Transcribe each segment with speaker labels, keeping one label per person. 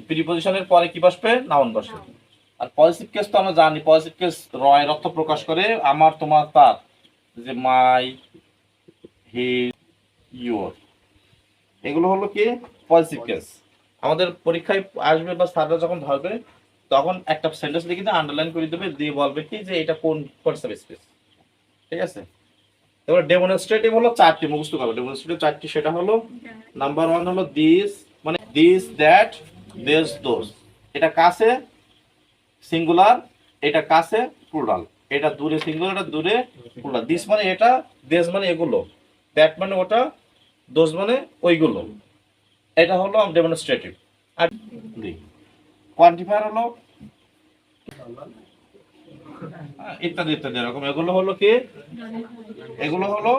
Speaker 1: প্রিপজিশনের পরে কি বসবে? নাউন বসবে। আর পজিটিভ কেস তো আমরা জানি, পজিটিভ কেস রয়ের অর্থ প্রকাশ করে আমার, তোমার, তার, যে মাই, হি, ইউর, এগুলো হলো কি পজিটিভ কেস। আমাদের পরীক্ষায় আসবে বা স্যাররা যখন ধরবে তখন একটা সেন্টেন্স লিখে দিয়ে আন্ডারলাইন করে দেবে, দিয়ে বলবে কি যে এটা কোন সাবস্পেস। ঠিক আছে? এবার ডেমনস্ট্রেটিভ হলো চারটি, মুখস্থ করো ডেমনস্ট্রেটিভ চারটি। সেটা হলো নাম্বার 1 হলো দিস, মানে দিস, দ্যাট, দিস, দোস। এটা কাছে সিঙ্গুলার, এটা কাছে প্লুরাল, এটা দূরে সিঙ্গুলার, এটা দূরে প্লুরাল। দিস মানে এটা, দেশ মানে এগুলো, দ্যাট মানে ওটা, দোস মানে ওইগুলো। এটা হলো ডেমনস্ট্রেটিভ। আর কোয়ান্টিফায়ার হলো ইত্যাদি ইত্যাদি এরকম। এগুলো হলো কি? এগুলো হলো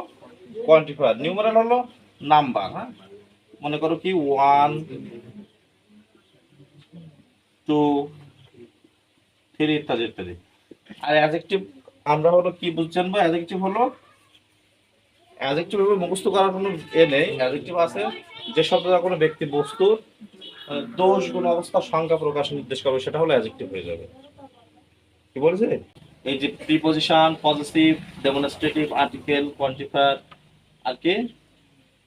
Speaker 1: কোয়ান্টিফায়ার। নিউমেরাল হলো নাম্বার। হ্যাঁ, মনে করো কি 1 2 3 ইত্যাদি ইত্যাদি। আর অ্যাডজেক্টিভ আমরা হলো কি বুঝছেন? অ্যাডজেক্টিভ হলো, অ্যাডজেক্টিভ এভাবে মুখস্থ করার কোনো নেই। অ্যাডজেক্টিভ আছে যে শব্দটা কোনো ব্যক্তি বস্তু দোষ গুণ অবস্থা সংখ্যা প্রকাশ নির্দেশ করবে, সেটা হলো অ্যাডজেক্টিভ হয়ে যাবে। কি বলেছে? এই যে preposition, positive, demonstrative, article, quantifier, আর কি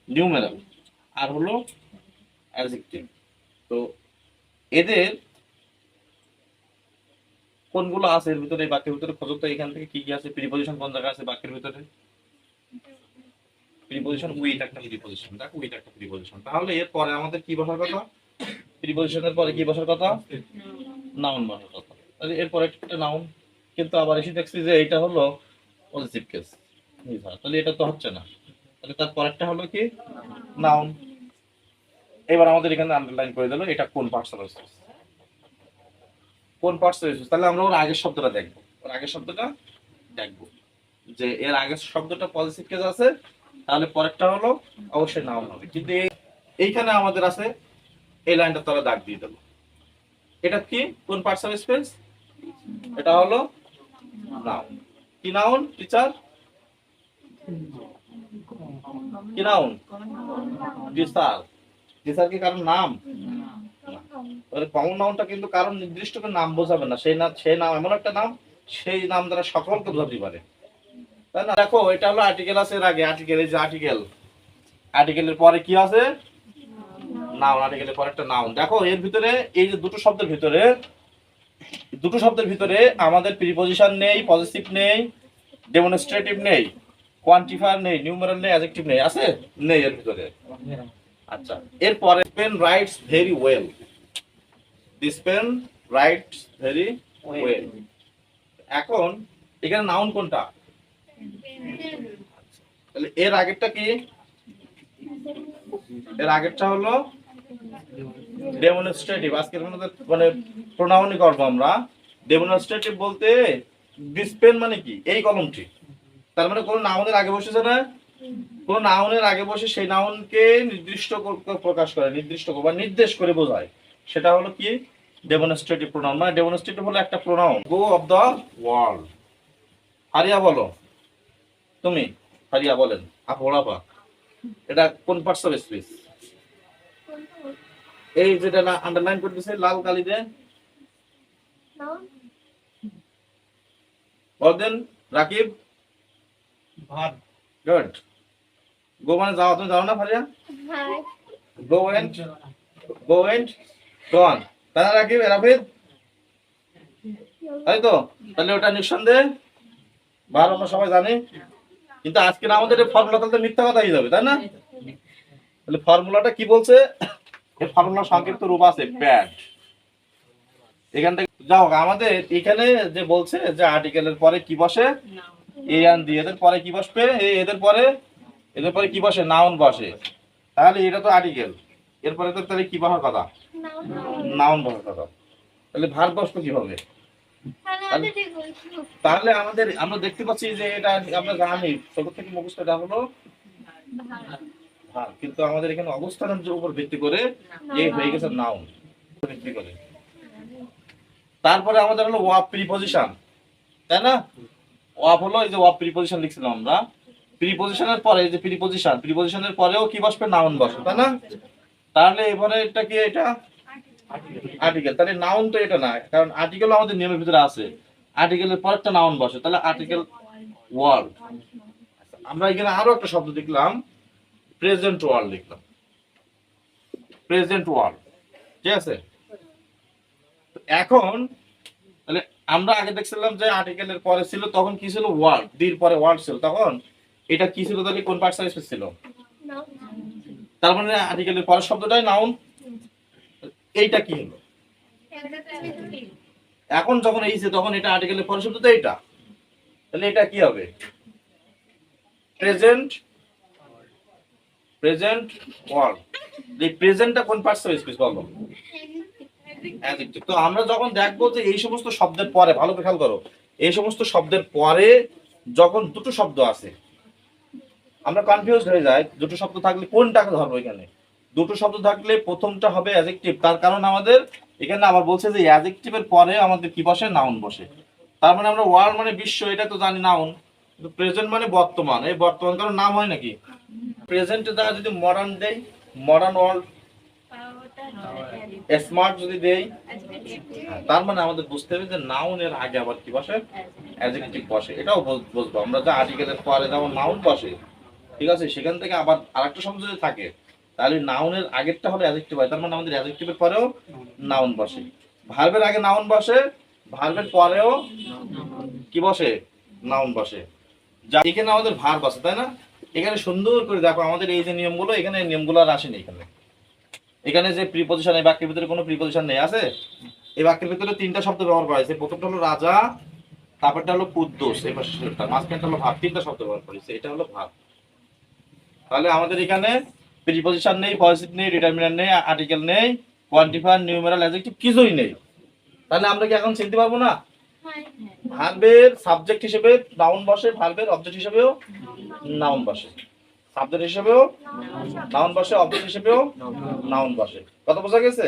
Speaker 1: নিউমেরাল, আর হলো অ্যাডজেক্টিভ। তো এদের কোনগুলো আছে এর ভিতরে, এই বাক্যের ভিতরে খোঁজো তো এখান থেকে কি কি আছে। প্রিপজিশন কোন জায়গায় আছে বাক্যের ভিতরে? প্রিপজিশন উইথ একটা প্রিপজিশন, দেখো উইথ একটা প্রিপজিশন। তাহলে এর পরে আমাদের কি বসার কথা? প্রিপজিশনের পরে কি বসার কথা? নাউন বসার কথা। তাহলে এরপরে একটা নাউন, কিন্তু আবার এসে দেখছি যে এটা হলো পজিটিভ কেস। তাহলে এটা তো হচ্ছে না। তাহলে তার পরেরটা হলো কি? নাউন। এবার আমাদের এখানে আন্ডারলাইন করে দিল এটা কোন পার্টস রয়েছে, কোন পার্টস রয়েছে। তাহলে আমরা ওর আগের শব্দটা দেখবো, ওর আগের শব্দটা দেখবো যে এর আগের শব্দটা পজিটিভ কেস আছে, তাহলে পরেরটা হলো অবশ্যই নাউন হবে। কিন্তু এইখানে আমাদের আছে, এই লাইনটা তারা দাগ দিয়ে দেবো। এটা কি কোন পার্টস অফ স্পেস? এটা হলো নাউন। কি নাউন টিচার? কি নাউন? টিচার। টিচার কি কারণ নাম? কমন নাউনটা কিন্তু কারণ নির্দিষ্ট করে নাম বোঝাবে না। সেই নাম এমন একটা নাম, সেই নাম দ্বারা সকলকে বোঝাতে পারে, তাই না? দেখো এটা হলো আর্টিকেল আছে, এর আগে আর্টিকেল, এই যে আর্টিকেল, আর্টিকেলের পরে কি আছে? নাউন। আর্টিকেলের পরে একটা নাউন। দেখো এর ভিতরে এই যে দুটো শব্দের ভিতরে আমাদের প্রিপজিশন নেই, পজিটিভ নেই, ডেমনস্ট্রেটিভ নেই, কোয়ান্টিফায়ার নেই, নিউমেরাল নেই, অ্যাডজেক্টিভ নেই। আছে? নেই এর ভিতরে। আচ্ছা, এরপরে pen writes very well. This pen writes very well. এখন এখানে নাউন কোনটা? তাহলে এর আগেরটা কি? এর আগেরটা হলো ডেমনস্ট্রেটিভ। আজকের মানে প্রোনাউনই করবো আমরা। ডেমনস্ট্রেটিভ বলতে দিস পেন মানে কি? এই কলমটি। তার মানে কোন নাউনের আগে বসেছে না? কোন নাউনের আগে বসে সেই নাউনকে নির্দিষ্ট প্রকাশ করে, নির্দেশ করে বোঝায়, সেটা হলো কি? Demonstrative pronoun. মানে ডেমনস্ট্রেটিভ হলো একটা pronoun. Go of the world. হারিয়া বলো, তুমি হারিয়া বলেন। আপা, এটা কোন পার্টস অফ স্পিচ? এই যেটা আন্ডারলাইন করে দিছে লাল কালি দিয়ে, বলেন রাকিব। ভাত। গুড। গো মানে যাও, তুমি যাও না ফারিয়া? গো এন্ড গন, তাই না রাকিব? রাফিদ, তাই তো? তাহলে ওটা নিঃসন্দেহে ভালো, আমরা সবাই জানি। কিন্তু আজকে না আমাদের ফর্মুলা তাহলে মিথ্যা কথা হয়ে যাবে, তাই না? তাহলে ফর্মুলাটা কি বলছে? এই ফর্মুলা সংক্ষিপ্ত রূপ আছে প্যাড। এখান থেকে যাও, আমাদের এখানে যে বলছে যে আর্টিকেলের পরে কি বসে? এ আন দিয়ে। এদের পরে কি বসবে? এদের পরে কি বসে? নাউন বসে। তাহলে এটা তো আর্টিকেল, এরপরে তো তাহলে কি বসার কথা? নাউন বসার কথা। তাহলে ভার্ব বসবে কিভাবে? তাহলে আমরা দেখতে পাচ্ছি যে এটা আমরা জানি ছোট থেকে মুখস্থ, এটা হলো ভার্ব, কিন্তু আমাদের এখানে অবস্থানের উপর ভিত্তি করে এই হয়ে গেছে নাউন ভিত্তি করে। তারপরে আমাদের হলো ওয়ার্ব প্রিপজিশন, তাই না? ওয়ার্ব হলো এই যে ওয়ার্ব প্রিপজিশন লিখছিলাম আমরা। প্রিপজিশনের পরে এই যে প্রিপজিশনের পরেও কি বসবে? নাউন বসবে, তাই না? তাহলে এবারে এটা কি? এটা আর্টিকেল, তাহলে নাউন তো এটা না, কারণ আর্টিকেল আমাদের নিয়মের ভিতরে আছে, আর্টিকেলের পর একটা নাউন বসে, তাহলে আর্টিকেল ওয়ার্ল্ড। আমরা এখানে আরো একটা শব্দ দেখলাম, প্রেজেন্ট ওয়ার্ল্ড লিখলাম, প্রেজেন্ট ওয়ার্ল্ড, ঠিক আছে। এখন তাহলে আমরা আগে দেখছিলাম যে আর্টিকেলের পরে ছিল তখন কি ছিল, ওয়ার্ড, দির পরে ওয়ার্ড ছিল, তখন এটা কি ছিল তাহলে কোন পার্টস স্পেস ছিল, তার মানে আর্টিকেলের পরের শব্দটাই নাউন। এইটা কি হলো, এখন যখন এইছে তখন এটা আর্টিকেলের পরের শব্দ তো এইটা, তাহলে এটা কি হবে, প্রেজেন্ট, প্রেজেন্ট ওয়ার্ল্ড। এই প্রেজেন্টটা কোন পার্টস স্পেস বলো, অ্যাডজেক্টিভ। তো আমরা যখন দেখবো যে এই সমস্ত শব্দের পরে, ভালো করে খেয়াল করো, এই সমস্ত শব্দের পরে যখন দুটো শব্দ আছে আমরা কনফিউজ হয়ে যাই, দুটো শব্দ থাকলে কোনটাকে ধরবো। এখানে দুটো শব্দ থাকলে প্রথমটা হবে অ্যাডজেক্টিভ, তার কারণ আমাদের এখানে আবার বলছে যে অ্যাডজেক্টিভের পরে আমাদের কি বসে, নাউন বসে। তার মানে আমরা ওয়ার্ল্ড মানে বিশ্ব, এটা তো জানি নাউন, কিন্তু প্রেজেন্ট মানে বর্তমান, এই বর্তমান কারণ নাম হয় নাকি। প্রেজেন্টের দ্বারা যদি মডার্ন দেই, মডার্ন ওয়ার্ল্ড, স্মার্ট যদি দেই, তার মানে আমাদের বুঝতে হবে যে নাউনের আগে আবার কি বসে, অ্যাডজেক্টিভ বসে। এটাও বুঝবো আমরা যে আর্টিকেলের পরে যেমন নাউন বসে, ঠিক আছে, সেখান থেকে আবার আরেকটা শব্দ যদি থাকে তাহলে নাউনের আগেরটা হলে অ্যাডজেক্টিভ হয়, তার মানে আমাদের অ্যাডজেক্টিভের পরেও নাউন বসে। ভার্বের আগে নাউন বসে, ভার্বের পরেও কি বসে, নাউন বসে। যা এখানে আমাদের ভার্ব আছে, তাই না। এখানে সুন্দর করে দেখো আমাদের এই যে নিয়মগুলো, এখানে এই নিয়মগুলো আর আসেনি। এখানে এখানে যে প্রিপজিশন, এই বাক্যের ভিতরে কোনো প্রিপজিশন নেই, আছে এই বাক্যের ভিতরে তিনটা শব্দ ব্যবহার করা হয়েছে। প্রথমটা হলো রাজা, তারপরটা হলো কুদ্দুস, এই পাশেরটা, মাঝখানটা হলো ভাব, তিনটা শব্দ ব্যবহার করেছে, এটা হলো ভাব। তাহলে আমাদের এখানে প্রিপজিশন নেই, পজিটিভ নেই, ডিটারমিনার নেই, আর্টিকেল নেই, কোয়ান্টিফায়ার, নিউমেরাল, অ্যাডজেক্টিভ কিছুই নেই। তাহলে আমরা কি এখন চিনতে পারবো না, ভার্বের সাবজেক্ট হিসেবে নাউন বসে, ভার্বের অবজেক্ট হিসেবেও নাউন বসে, সাবজেক্ট হিসেবেও নাউন বসে, অবজেক্ট হিসেবেও নাউন বসে। কথা বোঝা গেছে।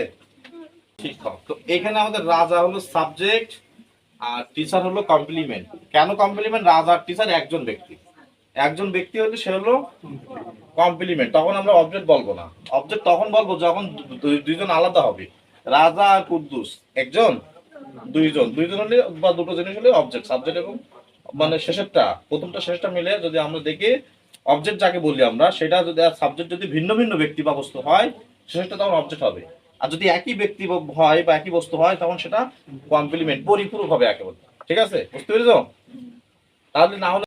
Speaker 1: শিক্ষক, তো এখানে আমাদের রাজা হলো সাবজেক্ট আর টিচার হলো কমপ্লিমেন্ট। কেন কমপ্লিমেন্ট, রাজা আর টিচার একজন ব্যক্তি, একজন ব্যক্তি হলে সে হলো কমপ্লিমেন্ট, তখন আমরা অবজেক্ট বলবো না। অবজেক্ট তখন বলবো যখন দুইজন আলাদা হবে, রাজা আর কুদ্দুস একজন, দুইজন, দুইজন হলে বা দুটো জিনিস হলে অবজেক্ট, সাবজেক্ট এবং মানে শেষেরটা, প্রথমটা শেষটা মিলে যদি আমরা দেখি অবজেক্ট যাকে বলি আমরা, সেটা যদি সাবজেক্ট যদি ভিন্ন ভিন্ন ব্যক্তি বা বস্তু হয়, শেষটা তখন অবজেক্ট হবে। আর যদি একই ব্যক্তি হয় বা একই বস্তু হয় তখন সেটা কমপ্লিমেন্ট, পরিপূরক হবে একেবারে। ঠিক আছে, বুঝতে পেরেছো। তাহলে না হলে